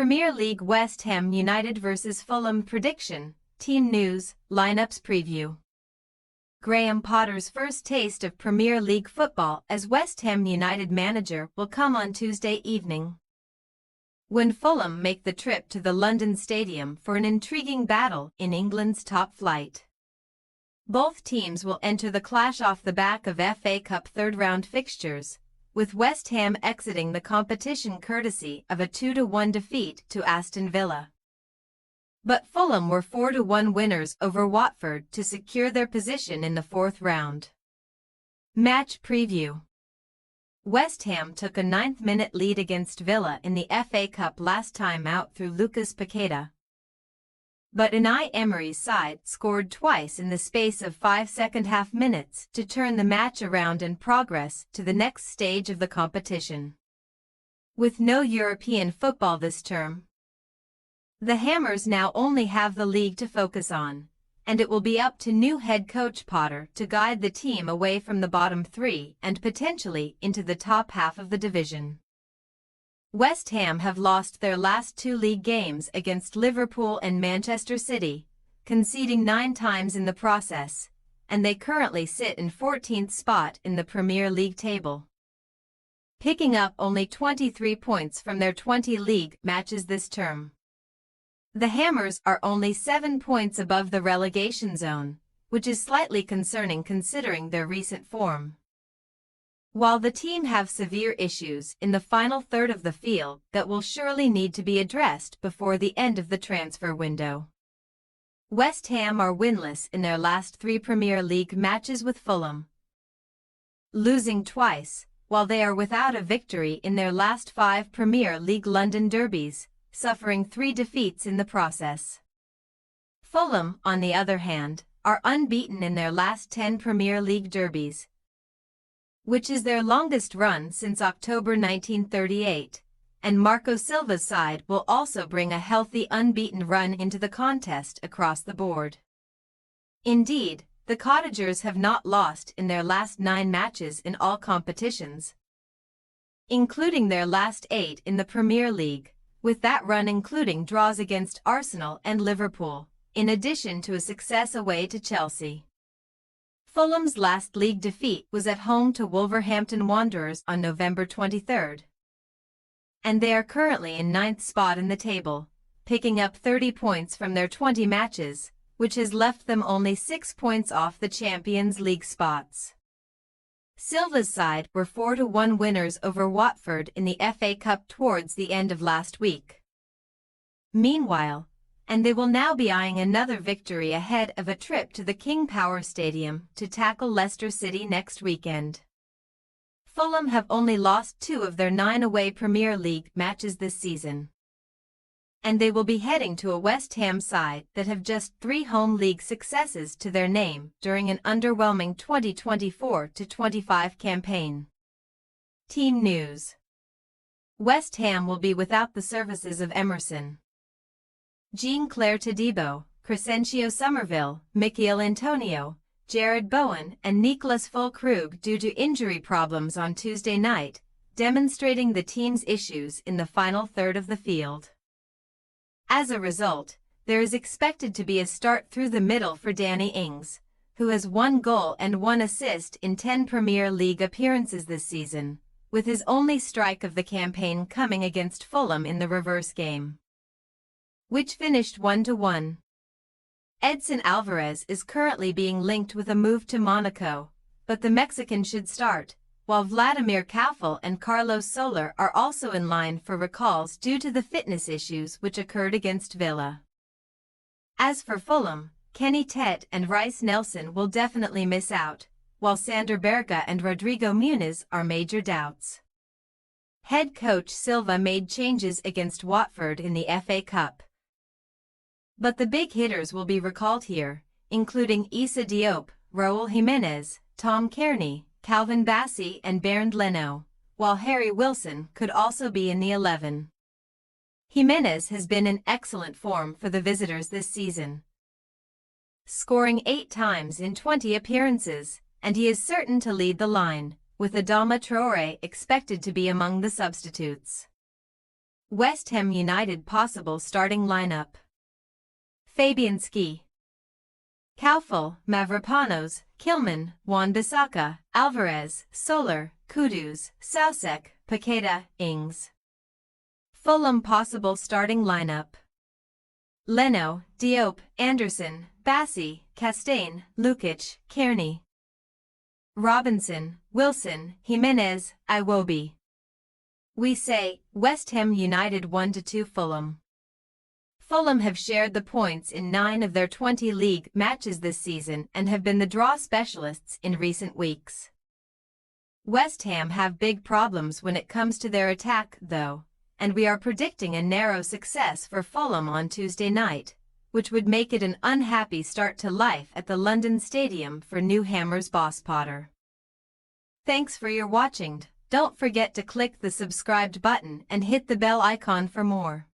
Premier League West Ham United vs Fulham prediction, team news, lineups preview. Graham Potter's first taste of Premier League football as West Ham United manager will come on Tuesday evening, when Fulham make the trip to the London Stadium for an intriguing battle in England's top flight. Both teams will enter the clash off the back of FA Cup third-round fixtures, with West Ham exiting the competition courtesy of a 2-1 defeat to Aston Villa. But Fulham were 4-1 winners over Watford to secure their position in the fourth round. Match preview. West Ham took a 9th-minute lead against Villa in the FA Cup last time out through Lucas Paqueta. But Unai Emery's side scored twice in the space of 5 second-half minutes to turn the match around and progress to the next stage of the competition. With no European football this term, the Hammers now only have the league to focus on, and it will be up to new head coach Potter to guide the team away from the bottom three and potentially into the top half of the division. West Ham have lost their last 2 league games against Liverpool and Manchester City, conceding 9 times in the process, and they currently sit in 14th spot in the Premier League table, picking up only 23 points from their 20 league matches this term. The Hammers are only 7 points above the relegation zone, which is slightly concerning considering their recent form. While the team have severe issues in the final third of the field that will surely need to be addressed before the end of the transfer window. West Ham are winless in their last 3 Premier League matches with Fulham, losing twice, while they are without a victory in their last 5 Premier League London derbies, suffering 3 defeats in the process. Fulham, on the other hand, are unbeaten in their last 10 Premier League derbies, which is their longest run since October 1938, and Marco Silva's side will also bring a healthy unbeaten run into the contest across the board. Indeed, the Cottagers have not lost in their last 9 matches in all competitions, including their last 8 in the Premier League, with that run including draws against Arsenal and Liverpool, in addition to a success away to Chelsea. Fulham's last league defeat was at home to Wolverhampton Wanderers on November 23, and they are currently in 9th spot in the table, picking up 30 points from their 20 matches, which has left them only 6 points off the Champions League spots. Silva's side were 4-1 winners over Watford in the FA Cup towards the end of last week. Meanwhile, and they will now be eyeing another victory ahead of a trip to the King Power Stadium to tackle Leicester City next weekend. Fulham have only lost 2 of their 9 away Premier League matches this season, and they will be heading to a West Ham side that have just 3 home league successes to their name during an underwhelming 2024-25 campaign. Team news. West Ham will be without the services of Emerson, Jean-Claire Todibo, Crescencio Somerville, Michail Antonio, Jared Bowen and Nicolas Füllkrug due to injury problems on Tuesday night, demonstrating the team's issues in the final third of the field. As a result, there is expected to be a start through the middle for Danny Ings, who has 1 goal and 1 assist in 10 Premier League appearances this season, with his only strike of the campaign coming against Fulham in the reverse game, which finished 1-1. Edson Alvarez is currently being linked with a move to Monaco, but the Mexican should start, while Vladimir Kaufel and Carlos Soler are also in line for recalls due to the fitness issues which occurred against Villa. As for Fulham, Kenny Tet and Rice Nelson will definitely miss out, while Sander Berge and Rodrigo Muniz are major doubts. Head coach Silva made changes against Watford in the FA Cup, but the big hitters will be recalled here, including Issa Diop, Raul Jimenez, Tom Kearney, Calvin Bassey and Bernd Leno, while Harry Wilson could also be in the 11. Jimenez has been in excellent form for the visitors this season, scoring 8 times in 20 appearances, and he is certain to lead the line, with Adama Traore expected to be among the substitutes. West Ham United possible starting lineup. Fabianski, Kaufel, Mavropanos, Kilman, Wan-Bissaka, Alvarez, Soler, Kudus, Soucek, Paqueta, Ings. Fulham possible starting lineup. Leno, Diop, Anderson, Bassi, Castaigne, Lukic, Kearney. Robinson, Wilson, Jimenez, Iwobi. We say, West Ham United 1-2 Fulham. Fulham have shared the points in 9 of their 20 league matches this season and have been the draw specialists in recent weeks. West Ham have big problems when it comes to their attack, though, and we are predicting a narrow success for Fulham on Tuesday night, which would make it an unhappy start to life at the London Stadium for New Hammer's boss Potter. Thanks for your watching. Don't forget to click the subscribed button and hit the bell icon for more.